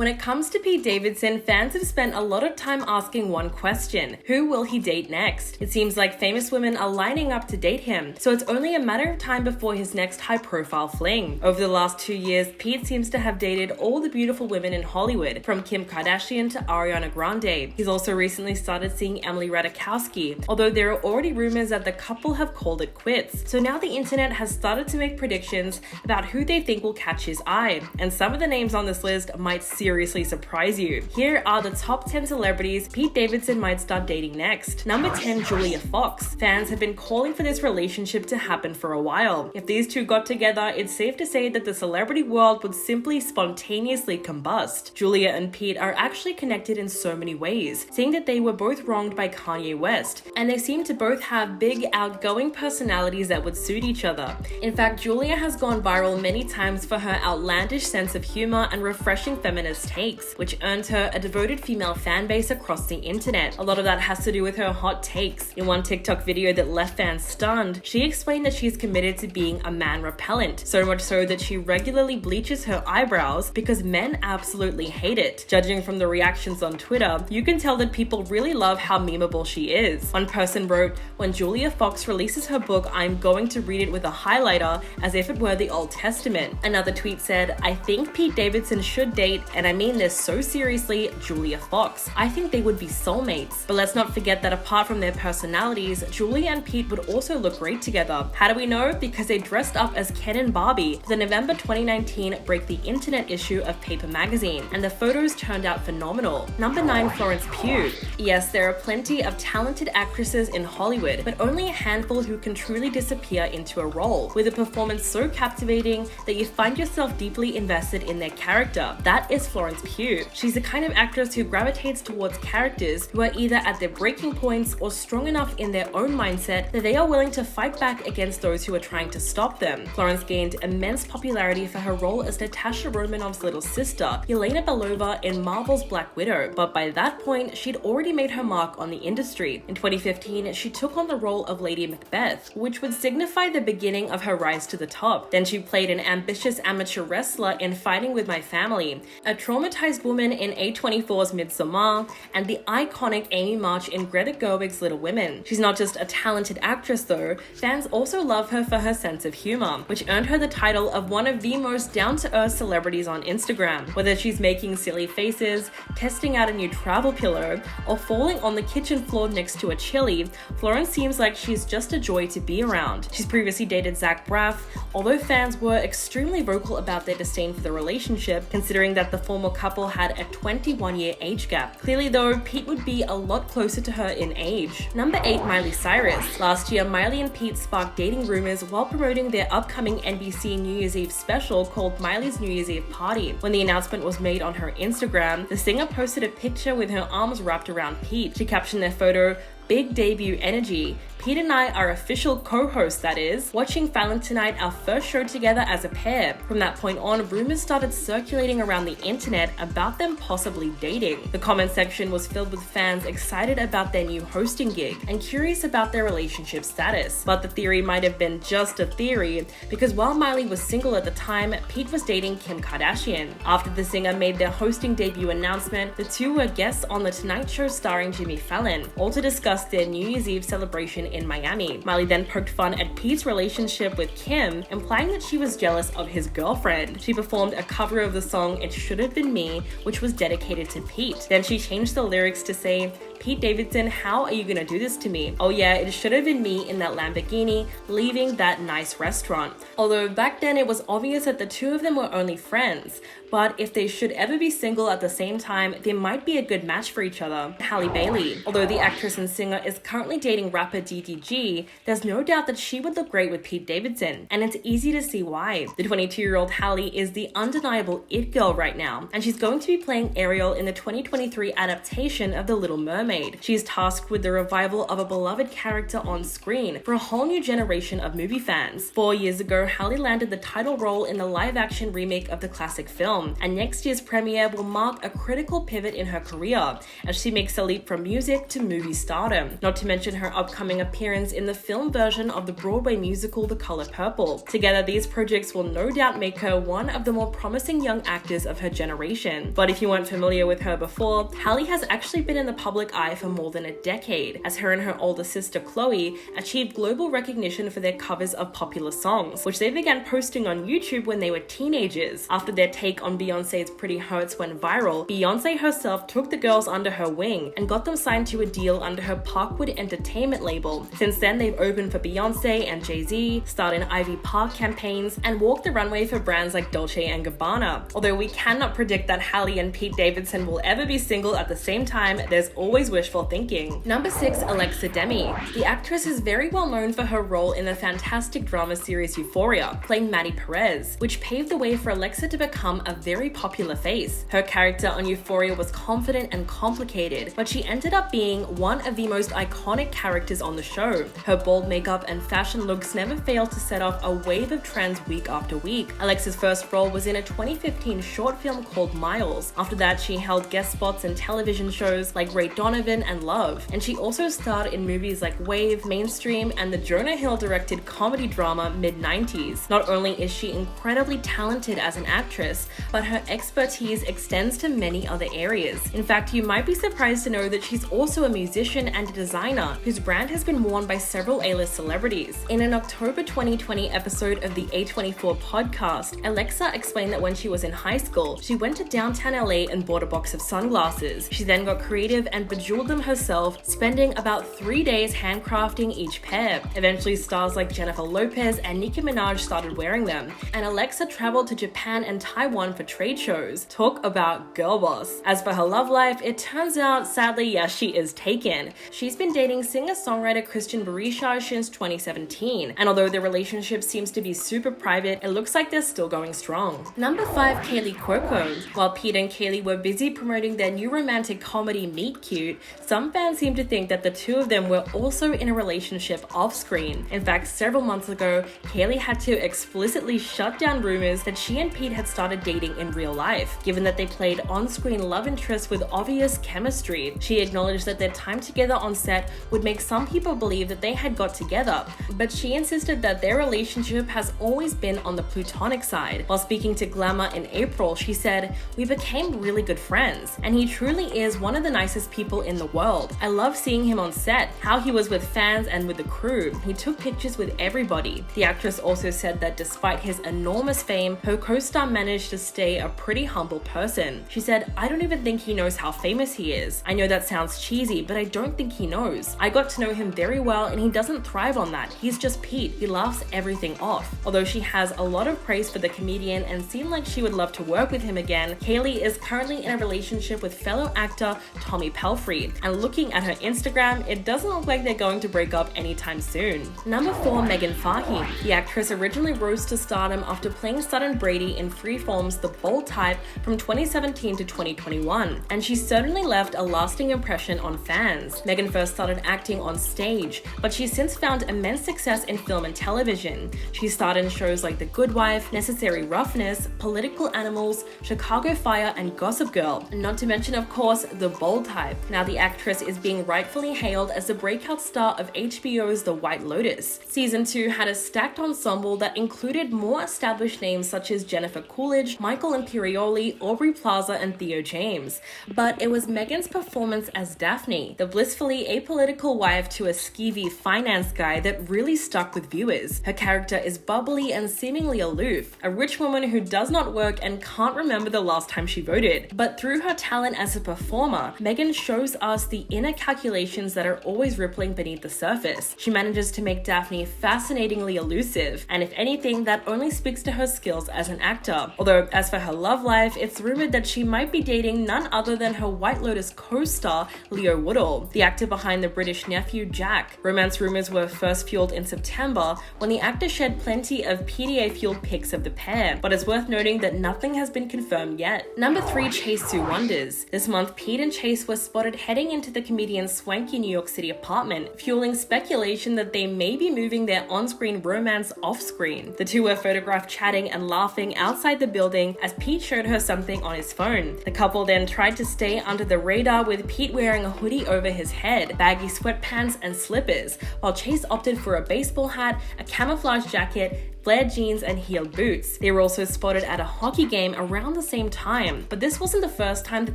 When it comes to Pete Davidson, fans have spent a lot of time asking one question: who will he date next? It seems like famous women are lining up to date him, so it's only a matter of time before his next high-profile fling. Over the last 2 years, Pete seems to have dated all the beautiful women in Hollywood, from Kim Kardashian to Ariana Grande. He's also recently started seeing Emily Ratajkowski, although there are already rumors that the couple have called it quits. So now the internet has started to make predictions about who they think will catch his eye, and some of the names on this list might seriously surprise you. Here are the top 10 celebrities Pete Davidson might start dating next. Number 10, Julia Fox. Fans have been calling for this relationship to happen for a while. If these two got together, it's safe to say that the celebrity world would simply spontaneously combust. Julia and Pete are actually connected in so many ways, seeing that they were both wronged by Kanye West, and they seem to both have big, outgoing personalities that would suit each other. In fact, Julia has gone viral many times for her outlandish sense of humor and refreshing feminist takes, which earned her a devoted female fan base across the internet. A lot of that has to do with her hot takes. In one TikTok video that left fans stunned, she explained that she's committed to being a man repellent, so much so that she regularly bleaches her eyebrows because men absolutely hate it. Judging from the reactions on Twitter, you can tell that people really love how memeable she is. One person wrote, "When Julia Fox releases her book, I'm going to read it with a highlighter as if it were the Old Testament." Another tweet said, "I think Pete Davidson should date, and I mean this so seriously, Julia Fox. I think they would be soulmates." But let's not forget that apart from their personalities, Julia and Pete would also look great together. How do we know? Because they dressed up as Ken and Barbie for the November 2019 Break the Internet issue of Paper magazine, and the photos turned out phenomenal. Number 9, Florence Pugh. Yes, there are plenty of talented actresses in Hollywood, but only a handful who can truly disappear into a role, with a performance so captivating that you find yourself deeply invested in their character. That is Florence Pugh. She's the kind of actress who gravitates towards characters who are either at their breaking points or strong enough in their own mindset that they are willing to fight back against those who are trying to stop them. Florence gained immense popularity for her role as Natasha Romanoff's little sister, Yelena Belova, in Marvel's Black Widow, but by that point, she'd already made her mark on the industry. In 2015, she took on the role of Lady Macbeth, which would signify the beginning of her rise to the top. Then she played an ambitious amateur wrestler in Fighting with My Family, a traumatized woman in A24's Midsommar, and the iconic Amy March in Greta Gerwig's Little Women. She's not just a talented actress though, fans also love her for her sense of humor, which earned her the title of one of the most down-to-earth celebrities on Instagram. Whether she's making silly faces, testing out a new travel pillow, or falling on the kitchen floor next to a chili, Florence seems like she's just a joy to be around. She's previously dated Zach Braff, although fans were extremely vocal about their disdain for the relationship, considering that the former couple had a 21-year age gap. Clearly though, Pete would be a lot closer to her in age. Number 8, Miley Cyrus. Last year, Miley and Pete sparked dating rumors while promoting their upcoming NBC New Year's Eve special called Miley's New Year's Eve Party. When the announcement was made on her Instagram, the singer posted a picture with her arms wrapped around Pete. She captioned their photo, "Big debut energy. Pete and I are official co-hosts, that is, watching Fallon tonight, our first show together as a pair." From that point on, rumors started circulating around the internet about them possibly dating. The comment section was filled with fans excited about their new hosting gig and curious about their relationship status. But the theory might have been just a theory, because while Miley was single at the time, Pete was dating Kim Kardashian. After the singer made their hosting debut announcement, the two were guests on The Tonight Show starring Jimmy Fallon, all to discuss their New Year's Eve celebration in Miami. Miley then poked fun at Pete's relationship with Kim, implying that she was jealous of his girlfriend. She performed a cover of the song It Should Have Been Me, which was dedicated to Pete. Then she changed the lyrics to say, "Pete Davidson, how are you gonna do this to me? Oh yeah, it should have been me in that Lamborghini, leaving that nice restaurant." Although back then it was obvious that the two of them were only friends, but if they should ever be single at the same time, they might be a good match for each other. Halle Bailey. Although the actress and singer is currently dating rapper DDG, there's no doubt that she would look great with Pete Davidson, and it's easy to see why. The 22-year-old Halle is the undeniable it girl right now, and she's going to be playing Ariel in the 2023 adaptation of The Little Mermaid. Mermaid. She's tasked with the revival of a beloved character on screen for a whole new generation of movie fans. 4 years ago, Halle landed the title role in the live-action remake of the classic film, and next year's premiere will mark a critical pivot in her career as she makes a leap from music to movie stardom, not to mention her upcoming appearance in the film version of the Broadway musical The Color Purple. Together, these projects will no doubt make her one of the more promising young actors of her generation. But if you weren't familiar with her before, Halle has actually been in the public eye for more than a decade, as her and her older sister Chloe achieved global recognition for their covers of popular songs, which they began posting on YouTube when they were teenagers. After their take on Beyonce's Pretty Hurts went viral, Beyonce herself took the girls under her wing and got them signed to a deal under her Parkwood Entertainment label. Since then, they've opened for Beyonce and Jay-Z, starred in Ivy Park campaigns, and walked the runway for brands like Dolce & Gabbana. Although we cannot predict that Halle and Pete Davidson will ever be single at the same time, there's always wishful thinking. Number 6. Alexa Demie. The actress is very well known for her role in the fantastic drama series Euphoria, playing Maddie Perez, which paved the way for Alexa to become a very popular face. Her character on Euphoria was confident and complicated, but she ended up being one of the most iconic characters on the show. Her bold makeup and fashion looks never failed to set off a wave of trends week after week. Alexa's first role was in a 2015 short film called Miles. After that, she held guest spots in television shows like Ray Donovan and Love, and she also starred in movies like Wave, Mainstream, and the Jonah Hill-directed comedy drama Mid-90s. Not only is she incredibly talented as an actress, but her expertise extends to many other areas. In fact, you might be surprised to know that she's also a musician and a designer whose brand has been worn by several A-list celebrities. In an October 2020 episode of the A24 podcast, Alexa explained that when she was in high school, she went to downtown LA and bought a box of sunglasses. She then got creative and bejeweled them herself, spending about 3 days handcrafting each pair. Eventually, stars like Jennifer Lopez and Nicki Minaj started wearing them, and Alexa traveled to Japan and Taiwan for trade shows. Talk about girl boss. As for her love life, it turns out, sadly, yes, she is taken. She's been dating singer-songwriter Christian Barisha since 2017, and although their relationship seems to be super private, it looks like they're still going strong. Number 5. Kaley Cuoco. While Pete and Kaley were busy promoting their new romantic comedy Meet Cute, some fans seem to think that the two of them were also in a relationship off-screen. In fact, several months ago, Kaley had to explicitly shut down rumors that she and Pete had started dating in real life, given that they played on-screen love interests with obvious chemistry. She acknowledged that their time together on set would make some people believe that they had got together, but she insisted that their relationship has always been on the platonic side. While speaking to Glamour in April, she said, "We became really good friends, and he truly is one of the nicest people in the world. I love seeing him on set, how he was with fans and with the crew. He took pictures with everybody." The actress also said that despite his enormous fame, her co-star managed to stay a pretty humble person. She said, "I don't even think he knows how famous he is. I know that sounds cheesy, but I don't think he knows. I got to know him very well, and he doesn't thrive on that. He's just Pete. He laughs everything off." Although she has a lot of praise for the comedian and seemed like she would love to work with him again, Kaley is currently in a relationship with fellow actor Tommy Pelfrey, and looking at her Instagram, it doesn't look like they're going to break up anytime soon. Number 4. Meghann Fahy. The actress originally rose to stardom after playing Sutton Brady in Freeform's The Bold Type from 2017 to 2021, and she certainly left a lasting impression on fans. Meghann first started acting on stage, but she's since found immense success in film and television. She starred in shows like The Good Wife, Necessary Roughness, Political Animals, Chicago Fire, and Gossip Girl, not to mention, of course, The Bold Type. Now the actress is being rightfully hailed as the breakout star of HBO's The White Lotus. Season 2 had a stacked ensemble that included more established names such as Jennifer Coolidge, Michael Imperioli, Aubrey Plaza, and Theo James. But it was Meghann's performance as Daphne, the blissfully apolitical wife to a skeevy finance guy, that really stuck with viewers. Her character is bubbly and seemingly aloof, a rich woman who does not work and can't remember the last time she voted. But through her talent as a performer, Meghann shows us the inner calculations that are always rippling beneath the surface. She manages to make Daphne fascinatingly elusive, and if anything, that only speaks to her skills as an actor. Although, as for her love life, it's rumored that she might be dating none other than her White Lotus co-star, Leo Woodall, the actor behind The British Nephew, Jack. Romance rumors were first fueled in September when the actor shared plenty of PDA-fueled pics of the pair, but it's worth noting that nothing has been confirmed yet. Number 3. Chase Sui Wonders. This month, Pete and Chase were spotted heading into the comedian's swanky New York City apartment, fueling speculation that they may be moving their on-screen romance off-screen. The two were photographed chatting and laughing outside the building as Pete showed her something on his phone. The couple then tried to stay under the radar, with Pete wearing a hoodie over his head, baggy sweatpants, and slippers, while Chase opted for a baseball hat, a camouflage jacket, flared jeans, and heeled boots. They were also spotted at a hockey game around the same time, but this wasn't the first time that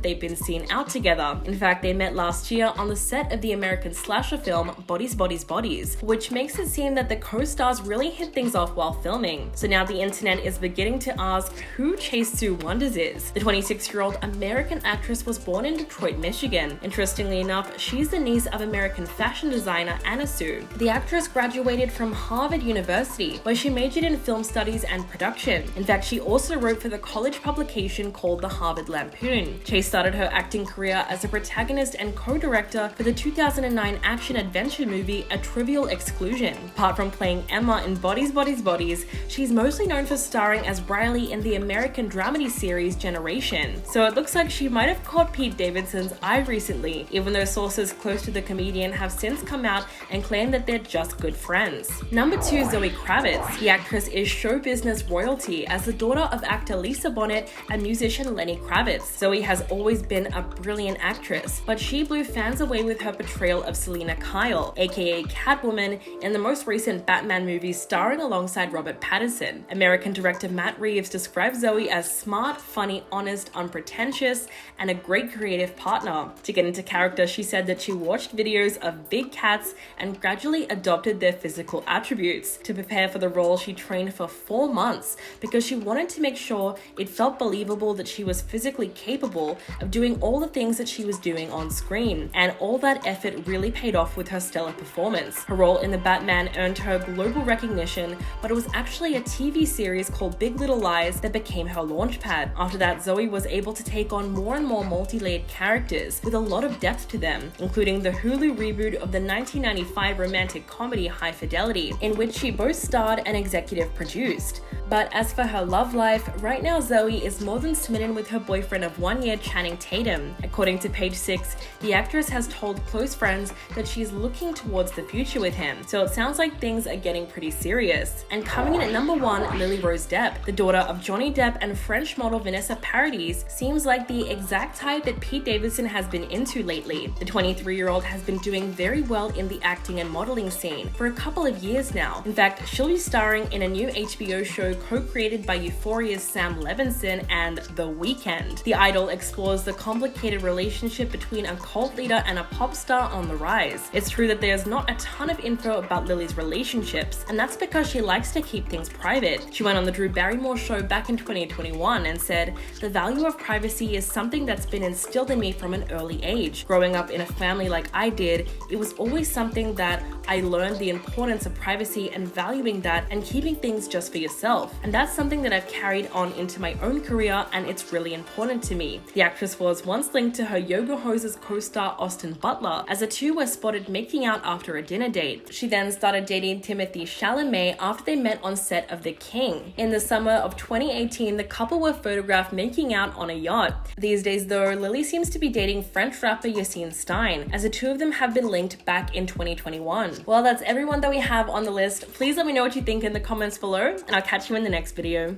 they've been seen out together. In fact, they met last year on the set of the American slasher film Bodies, Bodies, Bodies, which makes it seem that the co-stars really hit things off while filming. So now the internet is beginning to ask who Chase Sui Wonders is. The 26-year-old American actress was born in Detroit, Michigan. Interestingly enough, she's the niece of American fashion designer Anna Sui. The actress graduated from Harvard University, where she majored in film studies and production. In fact, she also wrote for the college publication called the Harvard Lampoon. Chase started her acting career as a protagonist and co-director for the 2009 action-adventure movie A Trivial Exclusion. Apart from playing Emma in Bodies, Bodies, Bodies, she's mostly known for starring as Briley in the American dramedy series Generation. So it looks like she might have caught Pete Davidson's eye recently, even though sources close to the comedian have since come out and claimed that they're just good friends. Number 2, Zoe Kravitz. The actress is show business royalty as the daughter of actor Lisa Bonet and musician Lenny Kravitz. Zoe has always been a brilliant actress, but she blew fans away with her portrayal of Selena Kyle, aka Catwoman, in the most recent Batman movie starring alongside Robert Pattinson. American director Matt Reeves described Zoe as smart, funny, honest, unpretentious, and a great creative partner. To get into character, she said that she watched videos of big cats and gradually adopted their physical attributes. To prepare for the role, she trained for 4 months because she wanted to make sure it felt believable that she was physically capable of doing all the things that she was doing on screen, and all that effort really paid off with her stellar performance. Her role in the Batman earned her global recognition, but it was actually a TV series called Big Little Lies that became her launchpad. After that, Zoe was able to take on more and more multi-layered characters with a lot of depth to them, including the Hulu reboot of the 1995 romantic comedy High Fidelity, in which she both starred and executive produced. But as for her love life, right now Zoe is more than smitten with her boyfriend of 1 year, Channing Tatum. According to Page 6, the actress has told close friends that she's looking towards the future with him, so it sounds like things are getting pretty serious. And coming in at number 1, Lily Rose Depp. The daughter of Johnny Depp and French model Vanessa Paradis seems like the exact type that Pete Davidson has been into lately. The 23-year-old has been doing very well in the acting and modeling scene for a couple of years now. In fact, she'll be starring in a new HBO show co-created by Euphoria's Sam Levinson and The Weeknd. The Idol explores the complicated relationship between a cult leader and a pop star on the rise. It's true that there's not a ton of info about Lily's relationships, and that's because she likes to keep things private. She went on the Drew Barrymore show back in 2021 and said, "The value of privacy is something that's been instilled in me from an early age. Growing up in a family like I did, it was always something that I learned the importance of privacy and valuing that and keeping things just for yourself. And that's something that I've carried on into my own career, and it's really important to me." The actress was once linked to her Yoga Hosers co-star Austin Butler, as the two were spotted making out after a dinner date. She then started dating Timothée Chalamet after they met on set of The King. In the summer of 2018, the couple were photographed making out on a yacht. These days though, Lily seems to be dating French rapper Yassine Stein, as the two of them have been linked back in 2021. Well, that's everyone that we have on the list. Please let me know what you think in the comments below, and I'll catch you in the next video.